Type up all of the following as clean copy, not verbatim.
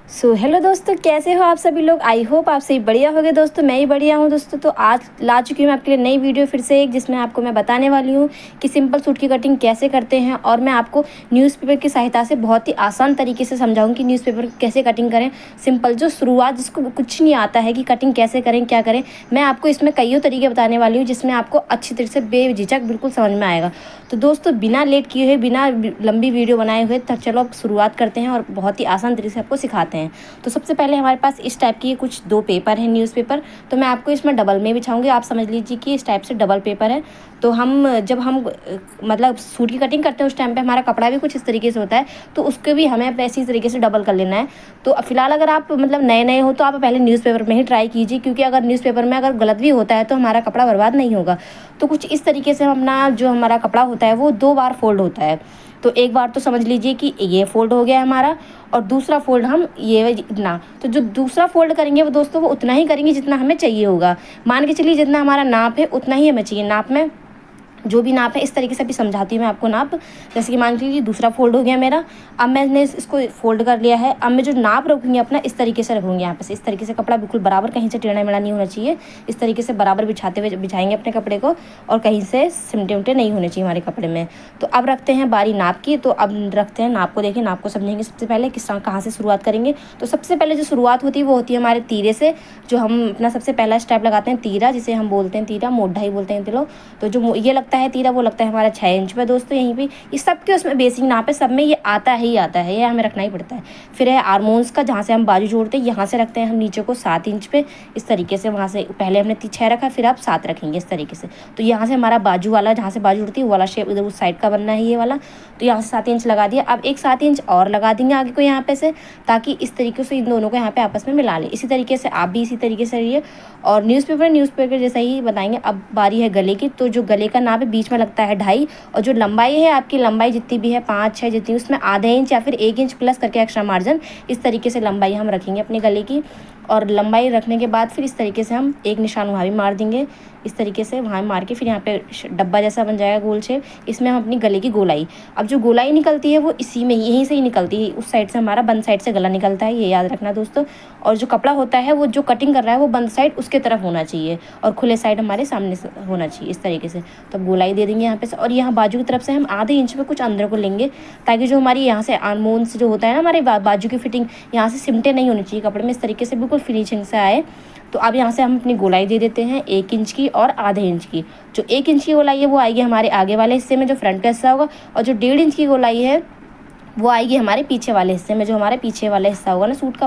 Hello दोस्तों, कैसे हो आप सभी लोग। आई होप आप सही बढ़िया होगे दोस्तों। मैं ही बढ़िया हूँ दोस्तों। तो आज ला चुकी हूँ आपके लिए नई वीडियो फिर से एक, जिसमें आपको मैं बताने वाली हूँ कि सिंपल सूट की कटिंग कैसे करते हैं। और मैं आपको न्यूज़पेपर की सहायता से बहुत ही आसान तरीके से समझाऊँ कि न्यूज़पेपर कैसे कटिंग करें। सिंपल जो शुरुआत जिसको कुछ नहीं आता है कि कटिंग कैसे करें क्या करें, मैं आपको इसमें कईयों तरीके बताने वाली हूँ जिसमें आपको अच्छी तरह से बेझिझक बिल्कुल समझ में आएगा। तो दोस्तों बिना लेट किए हुए, बिना लंबी वीडियो बनाए हुए, तब चलो अब शुरुआत करते हैं और बहुत ही आसान तरीके से आपको सिखाते हैं। तो सबसे पहले हमारे पास इस टाइप की कुछ दो पेपर हैं, न्यूज़पेपर। तो मैं आपको इसमें डबल में बिछाऊंगी। आप समझ लीजिए कि इस टाइप से डबल पेपर है। तो जब हम मतलब सूट की कटिंग करते हैं उस टाइम पे हमारा कपड़ा भी कुछ इस तरीके से होता है, तो उसके भी हमें ऐसी तरीके से डबल कर लेना है। तो फिलहाल अगर आप मतलब नए नए हो तो आप पहले न्यूज़पेपर में ही ट्राई कीजिए, क्योंकि अगर न्यूज़पेपर में अगर गलत भी होता है तो हमारा कपड़ा बर्बाद नहीं होगा। तो कुछ इस तरीके से अपना जो हमारा कपड़ा होता है वो 2 बार फोल्ड होता है। तो एक बार तो समझ लीजिए कि ये फोल्ड हो गया है हमारा, और दूसरा फोल्ड हम ये इतना। तो जो दूसरा फोल्ड करेंगे वो दोस्तों वो उतना ही करेंगे जितना हमें चाहिए होगा। मान के चलिए जितना हमारा नाप है उतना ही हमें चाहिए। नाप में जो भी नाप है, इस तरीके से भी समझाती हूँ मैं आपको नाप। जैसे कि मान लीजिए दूसरा फोल्ड हो गया मेरा, अब मैंने इसको फोल्ड कर लिया है। अब मैं जो नाप रखूँगी अपना इस तरीके से रखूँगी, यहाँ पे से इस तरीके से कपड़ा बिल्कुल बराबर, कहीं से टेढ़ा मेढ़ा नहीं होना चाहिए। इस तरीके से बराबर बिछाते हुए बिछाएंगे अपने कपड़े को, और कहीं से सिमटे उमटे नहीं होने चाहिए हमारे कपड़े में। तो अब रखते हैं बारी नाप की। तो अब रखते हैं नाप को, देखिए नाप को समझेंगे सबसे पहले किस कहाँ से शुरुआत करेंगे। तो सबसे पहले जो शुरुआत होती है वो होती है हमारे तीरे से। जो हम अपना सबसे पहला स्टेप लगाते हैं तीरा, जिसे हम बोलते हैं तीरा, मोढ़ा ही बोलते हैं तिलो। तो जो ये लगता है तीरा वो लगता है हमारा 6 इंच पे दोस्तों। यहीं पे ये सबके उसमें बेसिक नाप है, सब में ये आता ही आता है, ये हमें रखना ही पड़ता है। फिर है आर्मोन्स का, जहाँ से हम बाजू जोड़ते हैं, यहाँ से रखते हैं हम नीचे को 7 इंच पे इस तरीके से। वहाँ से पहले हमने 6 रखा, फिर आप 7 रखेंगे इस तरीके से। तो यहाँ से हमारा बाजू वाला, जहाँ से बाजू जुड़ती है वो वाला शेप इधर उस साइड का बनना है ये वाला। तो यहाँ से 7 इंच लगा दिया। अब एक 7 इंच और लगा देंगे आगे को यहाँ पे से, ताकि इस तरीके से इन दोनों को यहाँ पे आपस में मिला लें। इसी तरीके से आप भी इसी तरीके से रहिए। और न्यूज़पेपर जैसा ही बताएंगे। अब बारी है गले की। तो जो गले का नाप है बीच में लगता है 2.5, और जो लंबाई है आपकी, लंबाई जितनी भी है 5-6 जितनी, उसमें आधे इंच या फिर 1 इंच प्लस करके एक्स्ट्रा मार्जिन, इस तरीके से लंबाई हम रखेंगे अपने गले की। और लंबाई रखने के बाद फिर इस तरीके से हम एक निशान वहाँ भी मार देंगे, इस तरीके से वहाँ मार के फिर यहाँ पे डब्बा जैसा बन जाएगा गोल शेप। इसमें हम अपनी गले की गोलाई, अब जो गोलाई निकलती है वो इसी में यहीं से ही निकलती है। उस साइड से हमारा बंद साइड से गला निकलता है, ये याद रखना दोस्तों। और जो कपड़ा होता है वो जो कटिंग कर रहा है वो बंद साइड उसके तरफ होना चाहिए, और खुले साइड हमारे सामने से होना चाहिए इस तरीके से। तो गोलाई दे देंगे यहाँ पे से, और यहाँ बाजू की तरफ से हम आधे इंच पे कुछ अंदर को लेंगे, ताकि जो हमारी यहाँ से आर्मोन्स जो होता है ना हमारे बाजू की फिटिंग, यहाँ से सिमटे नहीं होनी चाहिए कपड़े में, इस तरीके से बिल्कुल फिनिशिंग से आए। तो अब यहाँ से हम अपनी गोलाई दे देते हैं 1 इंच की और आधे इंच की। जो 1 इंच की गोलाई है वो आएगी हमारे आगे वाले हिस्से में, जो फ्रंट का हिस्सा होगा। और जो 1.5 इंच की गोलाई है वो आएगी हमारे पीछे वाले हिस्से में, जो हमारे पीछे वाला हिस्सा होगा ना सूट का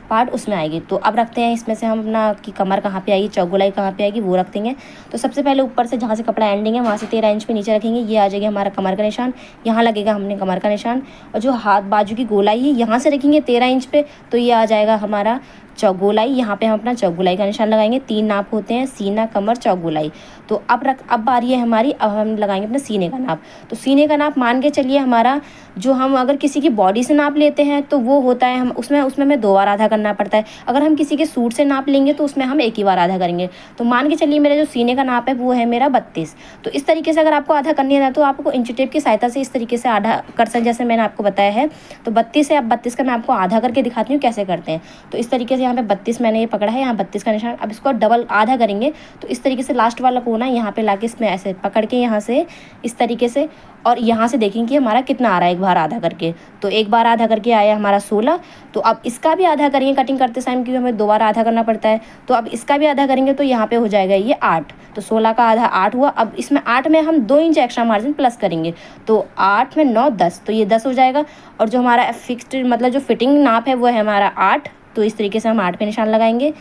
पार्ट, उसमें आएगी। तो अब रखते हैं इसमें से हम अपना कि कमर कहाँ पे आएगी, चौक गोलाई कहाँ पे आएगी, वो रख देंगे। तो सबसे पहले ऊपर से जहाँ से कपड़ा एंडिंग है वहाँ से 13 इंच पे नीचे रखेंगे, ये आ जाएगा हमारा कमर का निशान, यहाँ लगेगा हमने कमर का निशान। और जो हाथ बाजू की गोलाई है यहाँ से रखेंगे 13 इंच पे, तो ये आ जाएगा हमारा चौक गोलाई। यहाँ पे हम अपना चौक गोलाई का निशान लगाएंगे। 3 नाप होते हैं, सीना, कमर, चौक गोलाई। तो अब बारी है हमारी, अब हम लगाएंगे अपने सीने का नाप। तो सीने का नाप मान के चलिए हमारा, जो हम अगर किसी की बॉडी से नाप लेते हैं तो वो होता है हम उसमें हमें 2 बार आधा करना पड़ता है। अगर हम किसी के सूट से नाप लेंगे तो उसमें हम 1 ही बार आधा करेंगे। तो मान के चलिए मेरा जो सीने का नाप है वो है मेरा 32। तो इस तरीके से अगर आपको आधा करनी है तो आपको इंची टेप की सहायता से इस तरीके से आधा कर सकते, जैसे मैंने आपको बताया है। तो 32 है, अब 32 का मैं आपको आधा करके दिखाती हूँ कैसे करते हैं। तो इस तरीके से यहाँ पे 32 मैंने ये पकड़ा है, यहाँ 32 का निशान। अब इसको डबल आधा करेंगे, तो इस तरीके से लास्ट वाला कोना यहाँ पे लाके इसमें ऐसे पकड़ के यहाँ से इस तरीके से, और यहाँ से देखेंगे कि हमारा कितना आ रहा है एक बार आधा करके। तो एक बार आधा करके आया हमारा 16। तो अब इसका भी आधा करेंगे कटिंग करते टाइम, क्योंकि हमें 2 बार आधा करना पड़ता है। तो अब इसका भी आधा करेंगे तो यहाँ पे हो जाएगा ये 8। तो 16 का आधा 8 हुआ। अब इसमें 8 में हम 2 इंच एक्स्ट्रा मार्जिन प्लस करेंगे, तो 8 में 9 10, तो ये 10 हो जाएगा। और जो हमारा फिक्स्ड मतलब जो फिटिंग नाप है वो है हमारा 8। तो इस तरीके से हम 8 पे निशान लगाएंगे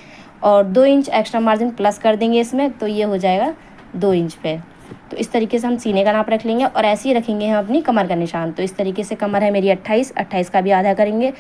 और 2 इंच एक्स्ट्रा मार्जिन प्लस कर देंगे इसमें, तो ये हो जाएगा 2 इंच पे। तो इस तरीके से हम सीने का नाप रख लेंगे, और ऐसे ही रखेंगे हम अपनी कमर का निशान। तो इस तरीके से कमर है मेरी 28 का भी आधा करेंगे,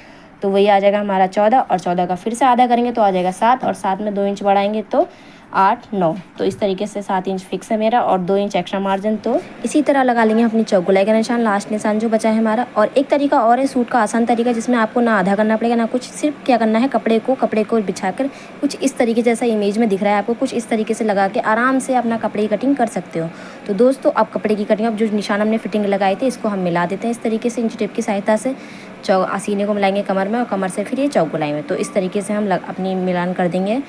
तो वही आ जाएगा हमारा 14, और 14 का फिर से आधा करेंगे तो आ जाएगा 7, और 7 में 2 इंच बढ़ाएंगे तो 8 9। तो इस तरीके से 7 इंच फिक्स है मेरा, और 2 इंच एक्स्ट्रा मार्जिन। तो इसी तरह लगा लेंगे अपनी चौक गोलाई का निशान, लास्ट निशान जो बचा है हमारा। और एक तरीका और है सूट का आसान तरीका, जिसमें आपको ना आधा करना पड़ेगा ना कुछ, सिर्फ क्या करना है कपड़े को बिछाकर कुछ इस तरीके जैसा इमेज में दिख रहा है आपको, कुछ इस तरीके से लगा के आराम से अपना कपड़े की कटिंग कर सकते हो। तो दोस्तों अब कपड़े की कटिंग, अब जो निशान हमने फिटिंग लगाए थे इसको हम मिला देते हैं इस तरीके से इंची टेप की सहायता से। सीने को मिलाएंगे कमर में और कमर से फिर ये चौक गोलाई में। तो इस तरीके से हम अपनी मिलान कर देंगे।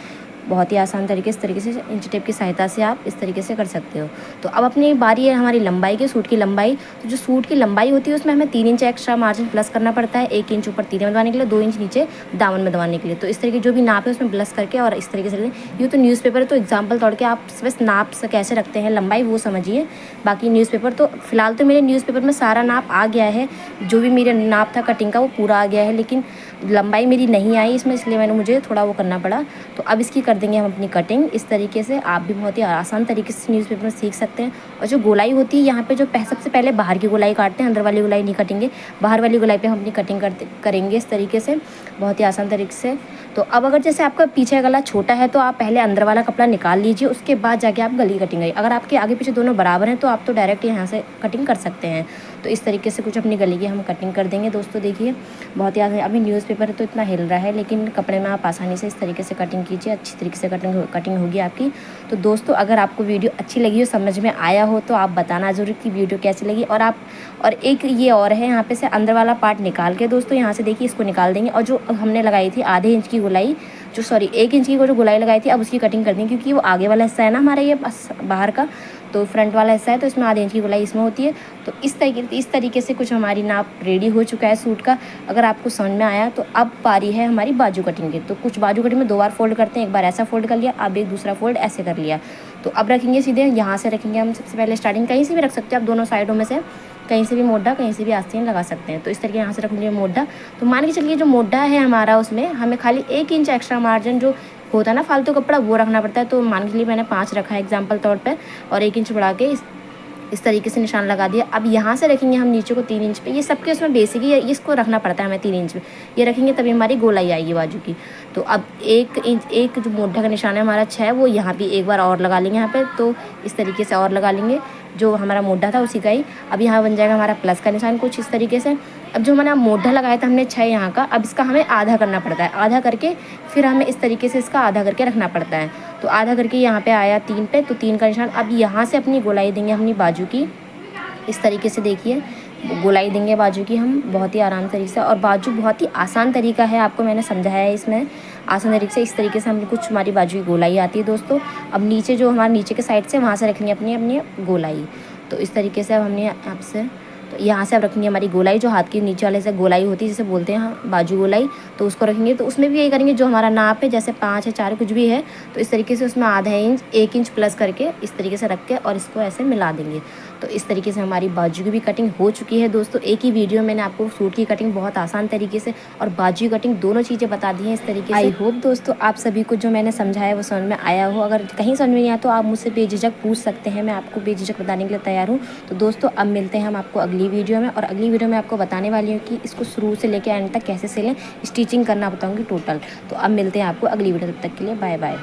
बहुत ही आसान तरीके से, इस तरीके से इंच टेप की सहायता से आप इस तरीके से कर सकते हो। तो अब अपनी बारी है हमारी लंबाई की, सूट की लंबाई। तो जो सूट की लंबाई होती है उसमें हमें 3 इंच एक्स्ट्रा मार्जिन प्लस करना पड़ता है। 1 इंच ऊपर तीरे में दबाने के लिए, 2 इंच नीचे दामन में दबाने के लिए। तो इस तरीके जो भी नाप है उसमें प्लस करके और इस तरीके से ये तो न्यूज़पेपर है तो एग्जाम्पल तोड़ के आप बस नाप से कैसे रखते हैं लंबाई वो समझिए। बाकी न्यूज़पेपर तो फिलहाल तो मेरे न्यूज़पेपर में सारा नाप आ गया है, जो भी मेरा नाप था कटिंग का वो पूरा आ गया है, लेकिन लंबाई मेरी नहीं आई इसमें, इसलिए मुझे थोड़ा वो करना पड़ा। तो अब इसकी कर देंगे हम अपनी कटिंग इस तरीके से। आप भी बहुत ही आसान तरीके से न्यूज़पेपर में सीख सकते हैं। और जो गोलाई होती है यहाँ पे जो सबसे पहले बाहर की गोलाई काटते हैं, अंदर वाली गोलाई नहीं काटेंगे, बाहर वाली गोलाई पे हम अपनी कटिंग करेंगे इस तरीके से, बहुत ही आसान तरीके से। तो अब अगर जैसे आपका पीछे गला छोटा है तो आप पहले अंदर वाला कपड़ा निकाल लीजिए, उसके बाद जाके आप गली कटिंग करिए। अगर आपके आगे पीछे दोनों बराबर हैं तो आप तो डायरेक्ट यहाँ से कटिंग कर सकते हैं। तो इस तरीके से कुछ अपनी गली की हम कटिंग कर देंगे दोस्तों। देखिए बहुत ही आसान, अभी न्यूज़पेपर तो इतना हिल रहा है लेकिन कपड़े में आप आसानी से इस तरीके से कटिंग कीजिए, अच्छी तरीके से कटिंग होगी आपकी। तो दोस्तों अगर आपको वीडियो अच्छी लगी हो, समझ में आया हो तो आप बताना ज़रूर कि वीडियो कैसी लगी। और एक ये और है, यहाँ पे से अंदर वाला पार्ट निकाल के दोस्तों यहाँ से देखिए इसको निकाल देंगे। और जो हमने लगाई थी आधे इंच की गोलाई, 1 इंच की जो गोलाई लगाई थी, अब उसकी कटिंग कर देंगे क्योंकि वो आगे वाला हिस्सा है ना हमारा ये बाहर का, तो फ्रंट वाला हिस्सा है तो इसमें आधे इंच की गोलाई इसमें होती है। तो इस तरीके से कुछ हमारी नाप रेडी हो चुका है सूट का। अगर आपको समझ में आया तो अब पारी है हमारी बाजू कटिंग की। तो कुछ बाजू कटिंग में 2 बार फोल्ड करते हैं, एक बार ऐसा फोल्ड कर लिया, अब एक दूसरा फोल्ड ऐसे कर लिया। तो अब रखेंगे सीधे यहाँ से रखेंगे हम सबसे पहले स्टार्टिंग, कहीं से भी रख सकते हैं आप, दोनों साइडों में से कहीं से भी मोड्डा, कहीं से भी आस्तीन लगा सकते हैं। तो इस तरीके यहाँ से रखेंगे मोड्डा। तो मान के चलिए जो मोड्डा है हमारा उसमें हमें खाली 1 इंच एक्स्ट्रा मार्जिन जो होता है ना फालतू कपड़ा वो रखना पड़ता है। तो मान के लिए मैंने 5 रखा है एग्जाम्पल तौर पे, और 1 इंच बढ़ा के इस तरीके से निशान लगा दिया। अब यहाँ से रखेंगे हम नीचे को 3 इंच पे, ये सबके उसमें बेसिक ही है, इसको रखना पड़ता है हमें 3 इंच पे, ये रखेंगे तभी हमारी गोलाई आएगी बाजू की। तो अब 1 इंच, एक जो मोटा का निशान है हमारा 6, वो यहाँ पे एक बार और लगा लेंगे यहाँ पे। तो इस तरीके से और लगा लेंगे, जो हमारा मोटा था उसी का ही। अब यहाँ बन जाएगा हमारा प्लस का निशान कुछ इस तरीके से। अब जो हमारा मोटा लगाया था हमने 6 यहाँ का, अब इसका हमें आधा करना पड़ता है, आधा करके फिर हमें इस तरीके से इसका आधा करके रखना पड़ता है। तो आधा करके यहाँ पे आया 3 पे, तो 3 का निशान। अब यहाँ से अपनी गोलाई देंगे अपनी बाजू की इस तरीके से, देखिए गोलाई देंगे बाजू की हम बहुत ही आराम तरीके से। और बाजू बहुत ही आसान तरीका है, आपको मैंने समझाया है इसमें आसान तरीके से। इस तरीके से हम कुछ हमारी बाजू की गोलाई आती है दोस्तों। अब नीचे जो हमारे नीचे के साइड से वहाँ से रखेंगे अपनी अपनी गोलाई। तो इस तरीके से अब हमने आपसे, तो यहाँ से अब रखेंगे हमारी गोलाई, जो हाथ की नीचे वाले से गोलाई होती है जिसे बोलते हैं हाँ बाजू गोलाई, तो उसको रखेंगे। तो उसमें भी यही करेंगे, जो हमारा नाप है जैसे 5 है 4 कुछ भी है, तो इस तरीके से उसमें आधा इंच 1 इंच प्लस करके इस तरीके से रख के और इसको ऐसे मिला देंगे। तो इस तरीके से हमारी बाजू की भी कटिंग हो चुकी है दोस्तों। एक ही वीडियो मैंने आपको सूट की कटिंग बहुत आसान तरीके से और बाजू की कटिंग दोनों चीज़ें बता दी हैं इस तरीके से। आई होप दोस्तों आप सभी को जो मैंने समझाया वो समझ में आया हो। अगर कहीं समझ में नहीं आया तो आप मुझसे बेझिझक पूछ सकते हैं, मैं आपको बेझिझक बताने के लिए तैयार हूँ। तो दोस्तों अब मिलते हैं हम आपको अगली वीडियो में, और अगली वीडियो में आपको बताने वाली हूँ कि इसको शुरू से लेकर एंड तक कैसे सिलें, स्टिचिंग करना बताऊँगी टोटल। तो अब मिलते हैं आपको अगली वीडियो, तब तक के लिए बाय बाय।